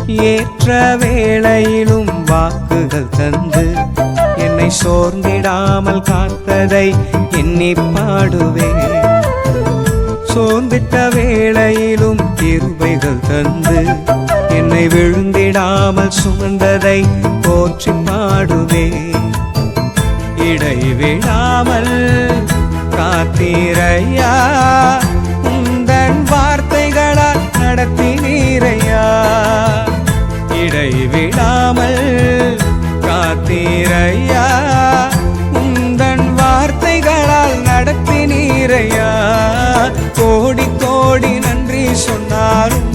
ஏற்ற வேளையிலும் வாக்குகள் தந்து என்னை சோர்ந்திடாமல் காத்ததை எண்ணி பாடுவேன். சோர்ந்திட்ட வேளையிலும் கிருபைகள் தந்து என்னை விழுந்திடாமல் சுமந்ததை போற்றி பாடுவேன். இடைவிடாமல் காத்தீரையா, உந்தன் வார்த்தைகளால் நடத்தினீரையா. இடைவிடாமல் காத்தீரையா, உந்தன் வார்த்தைகளால் நடத்தினீரையா. கோடி கோடி நன்றி சொன்னாலும்